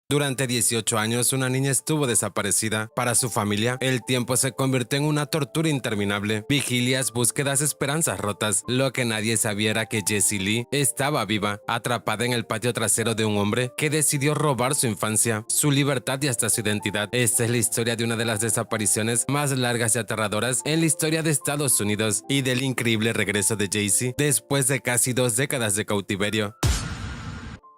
Durante 18 años, una niña estuvo desaparecida. Para su familia, el tiempo se convirtió en una tortura interminable. Vigilias, búsquedas, esperanzas rotas. Lo que nadie sabía era que Jessie Lee estaba viva, atrapada en el patio trasero de un hombre que decidió robar su infancia, su libertad y hasta su identidad. Esta es la historia de una de las desapariciones más largas y aterradoras en la historia de Estados Unidos y del increíble regreso de Jessie después de casi 2 décadas de cautiverio.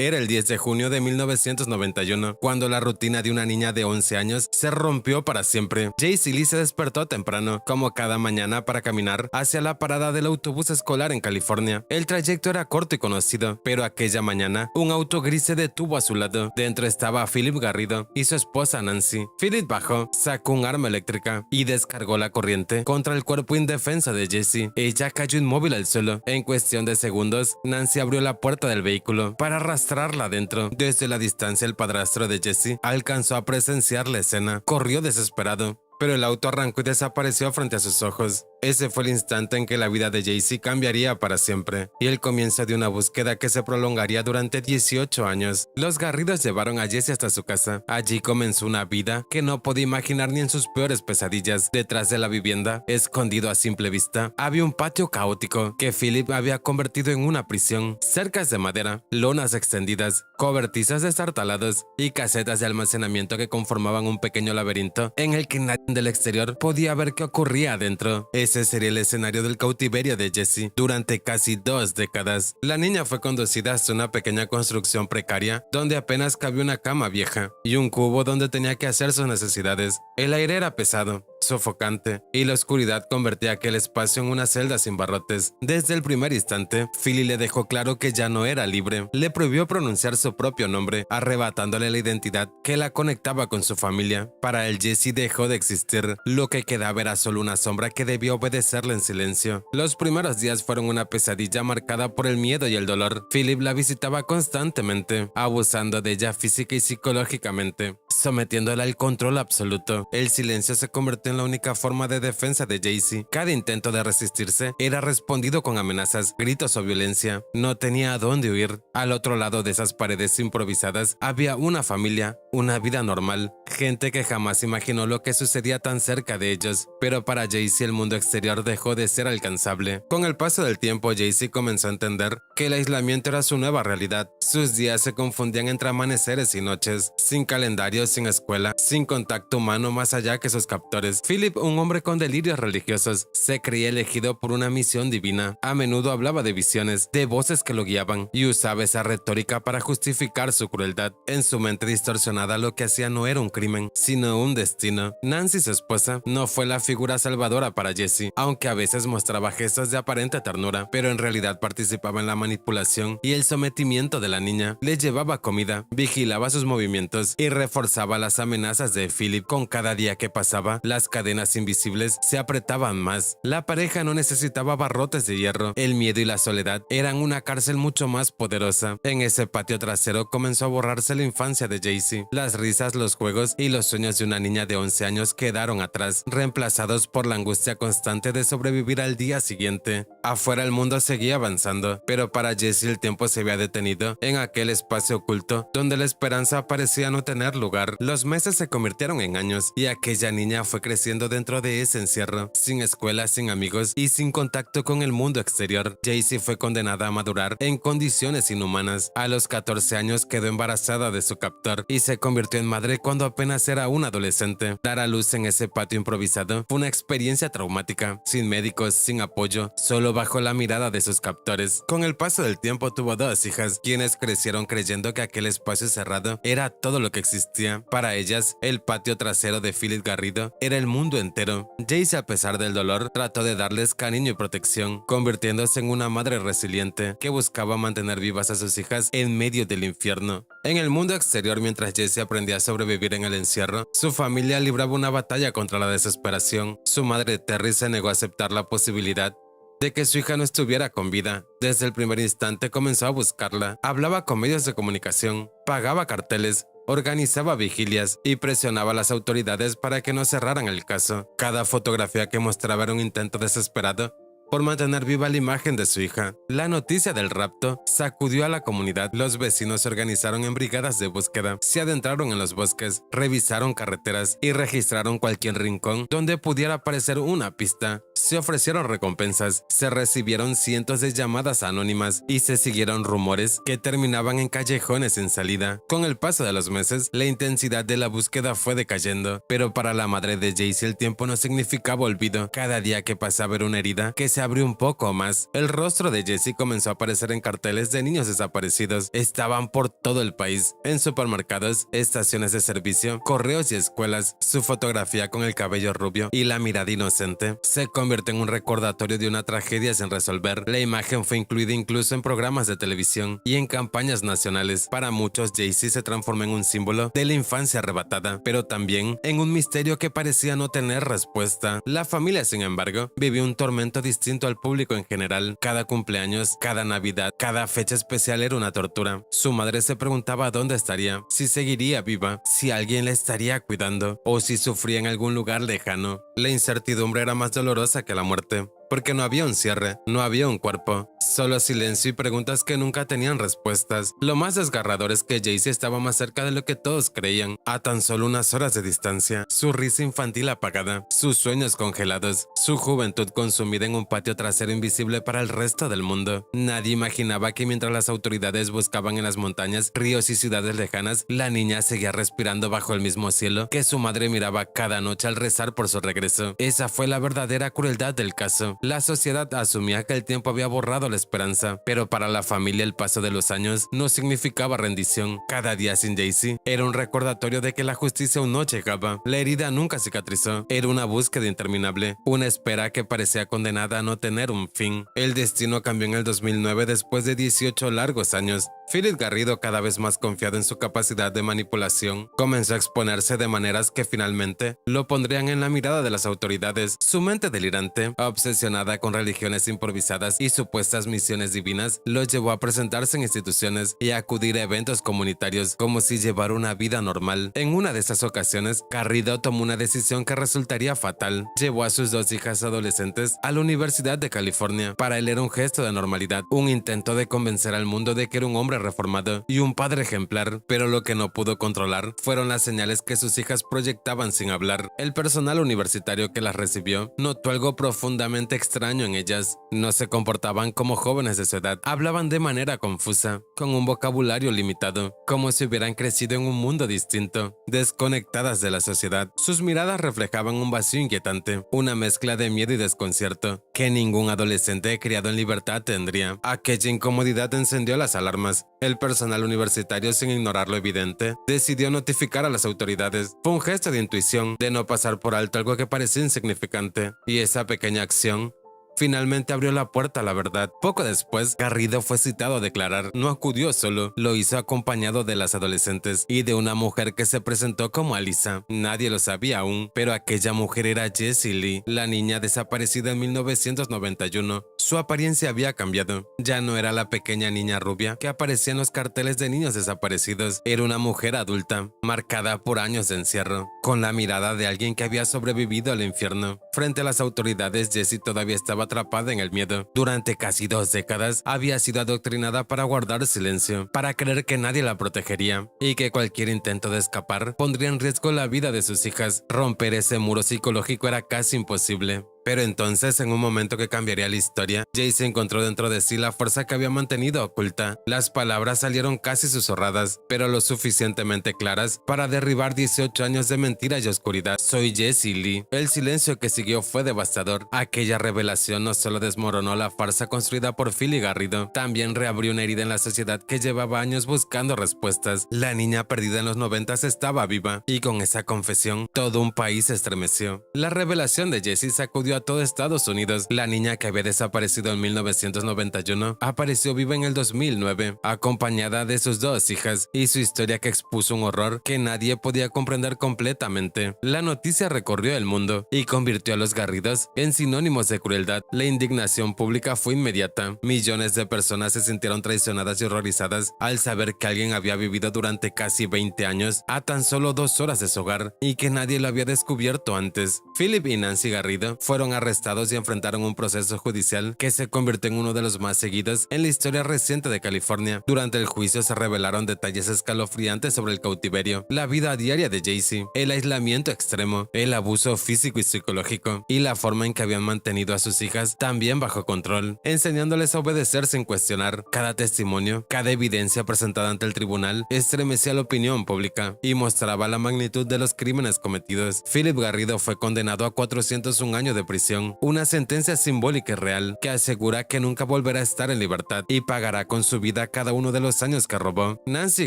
Era el 10 de junio de 1991, cuando la rutina de una niña de 11 años se rompió para siempre. Jessie Lee se despertó temprano, como cada mañana, para caminar hacia la parada del autobús escolar en California. El trayecto era corto y conocido, pero aquella mañana, un auto gris se detuvo a su lado. Dentro estaba Philip Garrido y su esposa Nancy. Philip bajó, sacó un arma eléctrica y descargó la corriente contra el cuerpo indefenso de Jessie. Ella cayó inmóvil al suelo. En cuestión de segundos, Nancy abrió la puerta del vehículo para arrastrarla adentro. Desde la distancia, el padrastro de Jessie alcanzó a presenciar la escena. Corrió desesperado, pero el auto arrancó y desapareció frente a sus ojos. Ese fue el instante en que la vida de Jessie cambiaría para siempre, y el comienzo de una búsqueda que se prolongaría durante 18 años. Los Garridos llevaron a Jessie hasta su casa. Allí comenzó una vida que no podía imaginar ni en sus peores pesadillas. Detrás de la vivienda, escondido a simple vista, había un patio caótico que Philip había convertido en una prisión. Cercas de madera, lonas extendidas, cobertizas destartalados y casetas de almacenamiento que conformaban un pequeño laberinto en el que nadie del exterior podía ver qué ocurría adentro. Ese sería el escenario del cautiverio de Jessie durante casi 2 décadas. La niña fue conducida hasta una pequeña construcción precaria donde apenas cabía una cama vieja y un cubo donde tenía que hacer sus necesidades. El aire era pesado, sofocante, y la oscuridad convertía aquel espacio en una celda sin barrotes. Desde el primer instante, Philly le dejó claro que ya no era libre. Le prohibió pronunciar su propio nombre, arrebatándole la identidad que la conectaba con su familia. Para él, Jessie dejó de existir. Lo que quedaba era solo una sombra que debió obedecerle en silencio. Los primeros días fueron una pesadilla marcada por el miedo y el dolor. Philip la visitaba constantemente, abusando de ella física y psicológicamente, sometiéndola al control absoluto. El silencio se convirtió en la única forma de defensa de Jessie. Cada intento de resistirse era respondido con amenazas, gritos o violencia. No tenía a dónde huir. Al otro lado de esas paredes improvisadas había una familia, una vida normal, gente que jamás imaginó lo que sucedía tan cerca de ellos. Pero para Jessie el mundo exterior dejó de ser alcanzable. Con el paso del tiempo, Jessie comenzó a entender que el aislamiento era su nueva realidad. Sus días se confundían entre amaneceres y noches, sin calendario, sin escuela, sin contacto humano más allá que sus captores. Philip, un hombre con delirios religiosos, se creía elegido por una misión divina. A menudo hablaba de visiones, de voces que lo guiaban, y usaba esa retórica para justificar su crueldad. En su mente distorsionada, lo que hacía no era un crimen, sino un destino. Nancy, su esposa, no fue la figura salvadora para Jessie, aunque a veces mostraba gestos de aparente ternura, pero en realidad participaba en la manipulación y el sometimiento de la niña. Le llevaba comida, vigilaba sus movimientos y reforzaba las amenazas de Philip. Con cada día que pasaba, las cadenas invisibles se apretaban más. La pareja no necesitaba barrotes de hierro. El miedo y la soledad eran una cárcel mucho más poderosa. En ese patio trasero comenzó a borrarse la infancia de Jessie. Las risas, los juegos y los sueños de una niña de 11 años quedaron atrás, reemplazados por la angustia constante de sobrevivir al día siguiente. Afuera el mundo seguía avanzando, pero para Jessie el tiempo se había detenido en aquel espacio oculto donde la esperanza parecía no tener lugar. Los meses se convirtieron en años y aquella niña fue creciendo dentro de ese encierro, sin escuela, sin amigos y sin contacto con el mundo exterior. Jessie fue condenada a madurar en condiciones inhumanas. A los 14 años quedó embarazada de su captor y se convirtió en madre cuando apenas era una adolescente. Dar a luz en ese patio improvisado fue una experiencia traumática, sin médicos, sin apoyo, solo bajo la mirada de sus captores. Con el paso del tiempo tuvo 2 hijas, quienes crecieron creyendo que aquel espacio cerrado era todo lo que existía. Para ellas, el patio trasero de Philip Garrido era el mundo entero. Jessie, a pesar del dolor, trató de darles cariño y protección, convirtiéndose en una madre resiliente que buscaba mantener vivas a sus hijas en medio del infierno. En el mundo exterior, mientras Jessie aprendía a sobrevivir en el encierro, su familia libraba una batalla contra la desesperación. Su madre Terry se negó a aceptar la posibilidad de que su hija no estuviera con vida. Desde el primer instante comenzó a buscarla, hablaba con medios de comunicación, pagaba carteles, organizaba vigilias y presionaba a las autoridades para que no cerraran el caso. Cada fotografía que mostraba era un intento desesperado por mantener viva la imagen de su hija. La noticia del rapto sacudió a la comunidad. Los vecinos se organizaron en brigadas de búsqueda, se adentraron en los bosques, revisaron carreteras y registraron cualquier rincón donde pudiera aparecer una pista. Se ofrecieron recompensas, se recibieron cientos de llamadas anónimas y se siguieron rumores que terminaban en callejones sin salida. Con el paso de los meses, la intensidad de la búsqueda fue decayendo, pero para la madre de Jaycee el tiempo no significaba olvido. Cada día que pasaba era una herida que se abrió un poco más. El rostro de Jessie comenzó a aparecer en carteles de niños desaparecidos. Estaban por todo el país, en supermercados, estaciones de servicio, correos y escuelas. Su fotografía con el cabello rubio y la mirada inocente se convirtió en un recordatorio de una tragedia sin resolver. La imagen fue incluida incluso en programas de televisión y en campañas nacionales. Para muchos, Jaycee se transformó en un símbolo de la infancia arrebatada, pero también en un misterio que parecía no tener respuesta. La familia, sin embargo, vivió un tormento distinto al público en general. Cada cumpleaños, cada Navidad, cada fecha especial era una tortura. Su madre se preguntaba dónde estaría, si seguiría viva, si alguien la estaría cuidando o si sufría en algún lugar lejano. La incertidumbre era más dolorosa que la muerte, porque no había un cierre, no había un cuerpo, solo silencio y preguntas que nunca tenían respuestas. Lo más desgarrador es que Jaycee estaba más cerca de lo que todos creían, a tan solo unas horas de distancia. Su risa infantil apagada, sus sueños congelados, su juventud consumida en un patio trasero invisible para el resto del mundo. Nadie imaginaba que mientras las autoridades buscaban en las montañas, ríos y ciudades lejanas, la niña seguía respirando bajo el mismo cielo que su madre miraba cada noche al rezar por su regreso. Esa fue la verdadera crueldad del caso. La sociedad asumía que el tiempo había borrado la esperanza, pero para la familia el paso de los años no significaba rendición. Cada día sin Jaycee era un recordatorio de que la justicia aún no llegaba. La herida nunca cicatrizó. Era una búsqueda interminable, una espera que parecía condenada a no tener un fin. El destino cambió en el 2009 después de 18 largos años. Philip Garrido, cada vez más confiado en su capacidad de manipulación, comenzó a exponerse de maneras que finalmente lo pondrían en la mirada de las autoridades. Su mente delirante, obsesionada con religiones improvisadas y supuestas misiones divinas, lo llevó a presentarse en instituciones y a acudir a eventos comunitarios como si llevara una vida normal. En una de esas ocasiones, Garrido tomó una decisión que resultaría fatal. Llevó a sus dos hijas adolescentes a la Universidad de California. Para él era un gesto de normalidad, un intento de convencer al mundo de que era un hombre reformado y un padre ejemplar, pero lo que no pudo controlar fueron las señales que sus hijas proyectaban sin hablar. El personal universitario que las recibió notó algo profundamente extraño en ellas. No se comportaban como jóvenes de su edad, hablaban de manera confusa, con un vocabulario limitado, como si hubieran crecido en un mundo distinto, desconectadas de la sociedad. Sus miradas reflejaban un vacío inquietante, una mezcla de miedo y desconcierto que ningún adolescente criado en libertad tendría. Aquella incomodidad encendió las alarmas. El personal universitario, sin ignorar lo evidente, decidió notificar a las autoridades. Fue un gesto de intuición, de no pasar por alto algo que parecía insignificante, y esa pequeña acción finalmente abrió la puerta a la verdad. Poco después, Garrido fue citado a declarar. No acudió solo, lo hizo acompañado de las adolescentes y de una mujer que se presentó como Alisa. Nadie lo sabía aún, pero aquella mujer era Jessie Lee, la niña desaparecida en 1991. Su apariencia había cambiado. Ya no era la pequeña niña rubia que aparecía en los carteles de niños desaparecidos. Era una mujer adulta, marcada por años de encierro, con la mirada de alguien que había sobrevivido al infierno. Frente a las autoridades, Jessie todavía estaba atrapada en el miedo. Durante casi 2 décadas había sido adoctrinada para guardar silencio, para creer que nadie la protegería y que cualquier intento de escapar pondría en riesgo la vida de sus hijas. Romper ese muro psicológico era casi imposible. Pero entonces, en un momento que cambiaría la historia, Jaycee encontró dentro de sí la fuerza que había mantenido oculta. Las palabras salieron casi susurradas, pero lo suficientemente claras para derribar 18 años de mentira y oscuridad. Soy Jessie Lee. El silencio que siguió fue devastador. Aquella revelación no solo desmoronó la farsa construida por Philip Garrido, también reabrió una herida en la sociedad que llevaba años buscando respuestas. La niña perdida en los 90 estaba viva, y con esa confesión, todo un país se estremeció. La revelación de Jessie sacudió a todo Estados Unidos. La niña que había desaparecido en 1991 apareció viva en el 2009, acompañada de sus 2 hijas, y su historia que expuso un horror que nadie podía comprender completamente. La noticia recorrió el mundo y convirtió a los Garridos en sinónimos de crueldad. La indignación pública fue inmediata. Millones de personas se sintieron traicionadas y horrorizadas al saber que alguien había vivido durante casi 20 años a tan solo 2 horas de su hogar y que nadie lo había descubierto antes. Philip y Nancy Garrido fueron fueron arrestados y enfrentaron un proceso judicial que se convirtió en uno de los más seguidos en la historia reciente de California. Durante el juicio se revelaron detalles escalofriantes sobre el cautiverio, la vida diaria de Jaycee, el aislamiento extremo, el abuso físico y psicológico, y la forma en que habían mantenido a sus hijas también bajo control, enseñándoles a obedecer sin cuestionar. Cada testimonio, cada evidencia presentada ante el tribunal estremecía la opinión pública y mostraba la magnitud de los crímenes cometidos. Philip Garrido fue condenado a 401 años de prisión, una sentencia simbólica y real que asegura que nunca volverá a estar en libertad y pagará con su vida cada uno de los años que robó. Nancy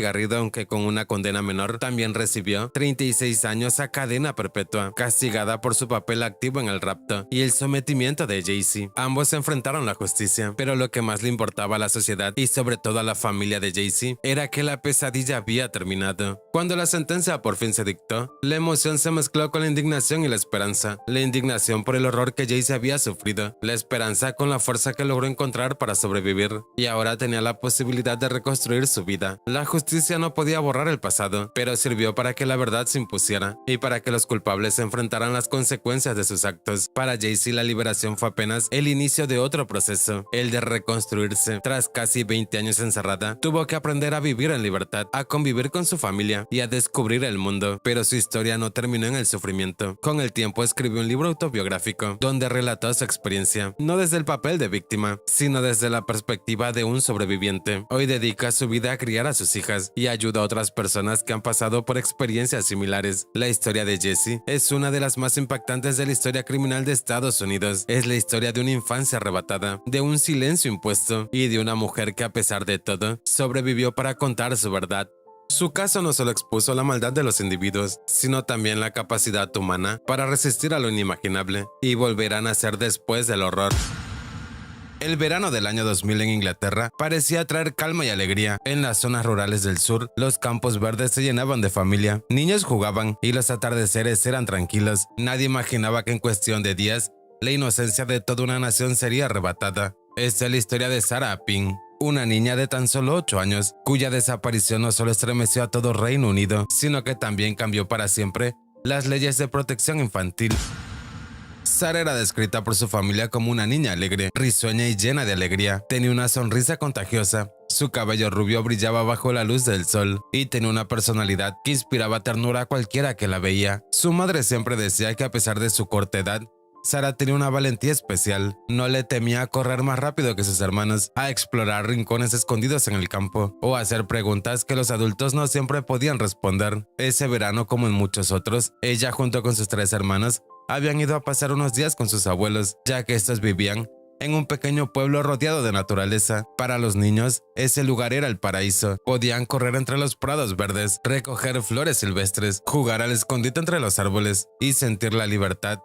Garrido, aunque con una condena menor, también recibió 36 años a cadena perpetua, castigada por su papel activo en el rapto y el sometimiento de Jaycee. Ambos se enfrentaron a la justicia, pero lo que más le importaba a la sociedad y sobre todo a la familia de Jaycee era que la pesadilla había terminado. Cuando la sentencia por fin se dictó, la emoción se mezcló con la indignación y la esperanza. La indignación por el horror que Jaycee había sufrido, la esperanza con la fuerza que logró encontrar para sobrevivir y ahora tenía la posibilidad de reconstruir su vida. La justicia no podía borrar el pasado, pero sirvió para que la verdad se impusiera y para que los culpables se enfrentaran las consecuencias de sus actos. Para Jaycee, la liberación fue apenas el inicio de otro proceso, el de reconstruirse. Tras casi 20 años encerrada, tuvo que aprender a vivir en libertad, a convivir con su familia y a descubrir el mundo, pero su historia no terminó en el sufrimiento. Con el tiempo escribió un libro autobiográfico donde relató su experiencia, no desde el papel de víctima, sino desde la perspectiva de un sobreviviente. Hoy dedica su vida a criar a sus hijas y ayuda a otras personas que han pasado por experiencias similares. La historia de Jaycee es una de las más impactantes de la historia criminal de Estados Unidos. Es la historia de una infancia arrebatada, de un silencio impuesto y de una mujer que a pesar de todo, sobrevivió para contar su verdad. Su caso no solo expuso la maldad de los individuos, sino también la capacidad humana para resistir a lo inimaginable y volver a nacer después del horror. El verano del año 2000 en Inglaterra parecía traer calma y alegría. En las zonas rurales del sur, los campos verdes se llenaban de familia, niños jugaban y los atardeceres eran tranquilos. Nadie imaginaba que en cuestión de días, la inocencia de toda una nación sería arrebatada. Esta es la historia de Sarah Pink, una niña de tan solo 8 años, cuya desaparición no solo estremeció a todo Reino Unido, sino que también cambió para siempre las leyes de protección infantil. Sarah era descrita por su familia como una niña alegre, risueña y llena de alegría. Tenía una sonrisa contagiosa, su cabello rubio brillaba bajo la luz del sol y tenía una personalidad que inspiraba ternura a cualquiera que la veía. Su madre siempre decía que a pesar de su corta edad, Sarah tenía una valentía especial. No le temía a correr más rápido que sus hermanos, a explorar rincones escondidos en el campo o a hacer preguntas que los adultos no siempre podían responder. Ese verano, como en muchos otros, ella junto con sus 3 hermanos habían ido a pasar unos días con sus abuelos, ya que estos vivían en un pequeño pueblo rodeado de naturaleza. Para los niños, ese lugar era el paraíso. Podían correr entre los prados verdes, recoger flores silvestres, jugar al escondite entre los árboles y sentir la libertad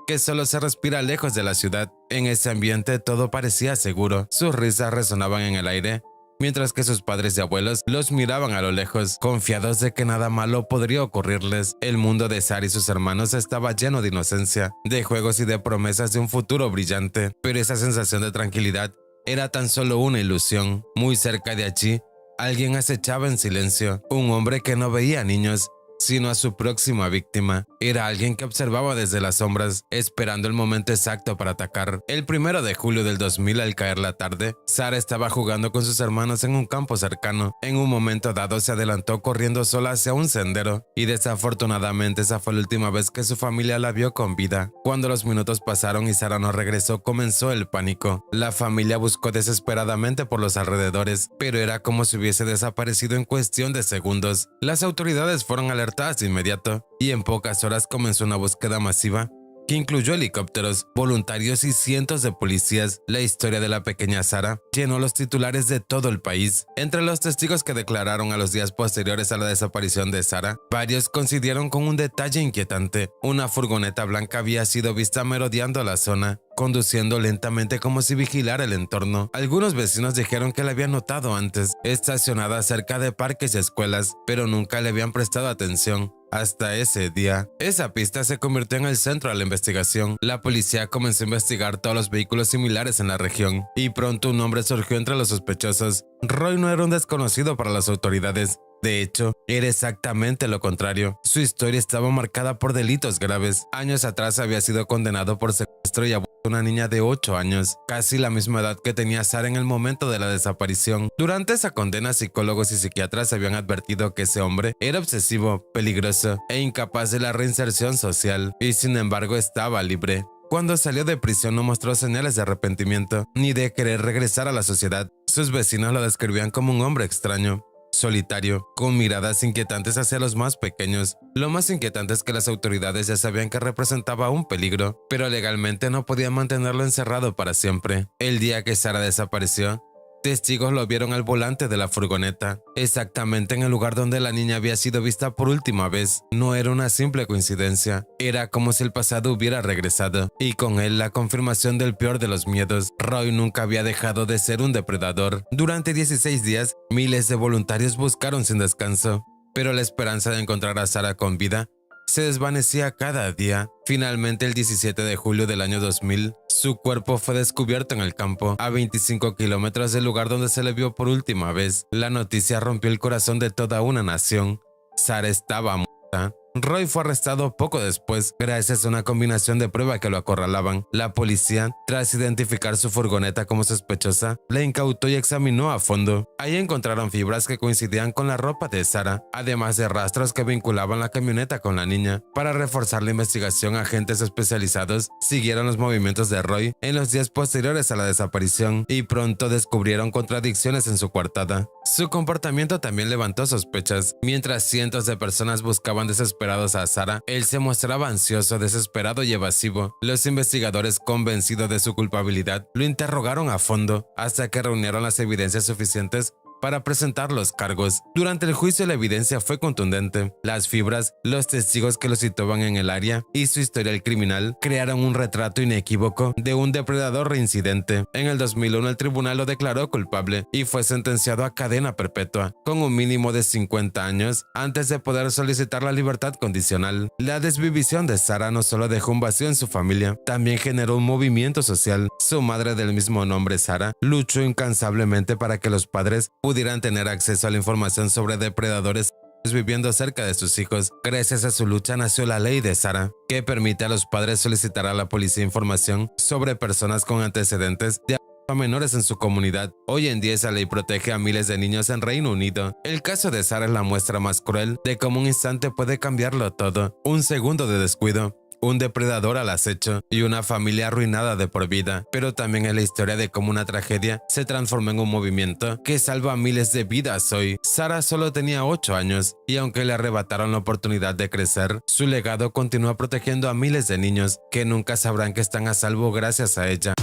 que solo se respira lejos de la ciudad. En ese ambiente todo parecía seguro. Sus risas resonaban en el aire, mientras que sus padres y abuelos los miraban a lo lejos, confiados de que nada malo podría ocurrirles. El mundo de Sarah y sus hermanos estaba lleno de inocencia, de juegos y de promesas de un futuro brillante, pero esa sensación de tranquilidad era tan solo una ilusión. Muy cerca de allí, alguien acechaba en silencio, un hombre que no veía niños, sino a su próxima víctima. Era alguien que observaba desde las sombras, esperando el momento exacto para atacar. El 1 de julio del 2000, al caer la tarde, Sarah estaba jugando con sus hermanos en un campo cercano. En un momento dado se adelantó corriendo sola hacia un sendero y desafortunadamente esa fue la última vez que su familia la vio con vida. Cuando los minutos pasaron y Sarah no regresó, comenzó el pánico. La familia buscó desesperadamente por los alrededores, pero era como si hubiese desaparecido en cuestión de segundos. Las autoridades fueron alertadas de inmediato y en pocas horas comenzó una búsqueda masiva que incluyó helicópteros, voluntarios y cientos de policías. La historia de la pequeña Sarah llenó los titulares de todo el país. Entre los testigos que declararon a los días posteriores a la desaparición de Sarah, varios coincidieron con un detalle inquietante. Una furgoneta blanca había sido vista merodeando la zona, conduciendo lentamente como si vigilara el entorno. Algunos vecinos dijeron que la habían notado antes, estacionada cerca de parques y escuelas, pero nunca le habían prestado atención. Hasta ese día, esa pista se convirtió en el centro de la investigación. La policía comenzó a investigar todos los vehículos similares en la región, y pronto un nombre surgió entre los sospechosos. Roy no era un desconocido para las autoridades. De hecho, era exactamente lo contrario. Su historia estaba marcada por delitos graves. Años atrás había sido condenado por secuestro y abuso de una niña de 8 años, casi la misma edad que tenía Sara en el momento de la desaparición. Durante esa condena, psicólogos y psiquiatras habían advertido que ese hombre era obsesivo, peligroso e incapaz de la reinserción social, y sin embargo estaba libre. Cuando salió de prisión no mostró señales de arrepentimiento, ni de querer regresar a la sociedad. Sus vecinos lo describían como un hombre extraño, solitario, con miradas inquietantes hacia los más pequeños. Lo más inquietante es que las autoridades ya sabían que representaba un peligro, pero legalmente no podían mantenerlo encerrado para siempre. El día que Sara desapareció, testigos lo vieron al volante de la furgoneta, exactamente en el lugar donde la niña había sido vista por última vez. No era una simple coincidencia, era como si el pasado hubiera regresado, y con él la confirmación del peor de los miedos. Roy nunca había dejado de ser un depredador. Durante 16 días, miles de voluntarios buscaron sin descanso, pero la esperanza de encontrar a Sara con vida se desvanecía cada día. Finalmente, el 17 de julio del año 2000, su cuerpo fue descubierto en el campo, a 25 kilómetros del lugar donde se le vio por última vez. La noticia rompió el corazón de toda una nación. Sara estaba muerta. Roy fue arrestado poco después, gracias a una combinación de pruebas que lo acorralaban. La policía, tras identificar su furgoneta como sospechosa, la incautó y examinó a fondo. Ahí encontraron fibras que coincidían con la ropa de Sara, además de rastros que vinculaban la camioneta con la niña. Para reforzar la investigación, agentes especializados siguieron los movimientos de Roy en los días posteriores a la desaparición y pronto descubrieron contradicciones en su coartada. Su comportamiento también levantó sospechas. Mientras cientos de personas buscaban desesperados a Sara, él se mostraba ansioso, desesperado y evasivo. Los investigadores, convencidos de su culpabilidad, lo interrogaron a fondo hasta que reunieron las evidencias suficientes para presentar los cargos. Durante el juicio la evidencia fue contundente. Las fibras, los testigos que lo situaban en el área y su historial criminal crearon un retrato inequívoco de un depredador reincidente. En el 2001 el tribunal lo declaró culpable y fue sentenciado a cadena perpetua, con un mínimo de 50 años antes de poder solicitar la libertad condicional. La desvivisión de Sara no solo dejó un vacío en su familia, también generó un movimiento social. Su madre del mismo nombre, Sara, luchó incansablemente para que los padres pudieran tener acceso a la información sobre depredadores viviendo cerca de sus hijos. Gracias a su lucha nació la ley de Sara, que permite a los padres solicitar a la policía información sobre personas con antecedentes de abuso a menores en su comunidad. Hoy en día esa ley protege a miles de niños en Reino Unido. El caso de Sara es la muestra más cruel de cómo un instante puede cambiarlo todo. Un segundo de descuido, un depredador al acecho y una familia arruinada de por vida, pero también es la historia de cómo una tragedia se transformó en un movimiento que salva miles de vidas hoy. Sara solo tenía 8 años y aunque le arrebataron la oportunidad de crecer, su legado continúa protegiendo a miles de niños que nunca sabrán que están a salvo gracias a ella.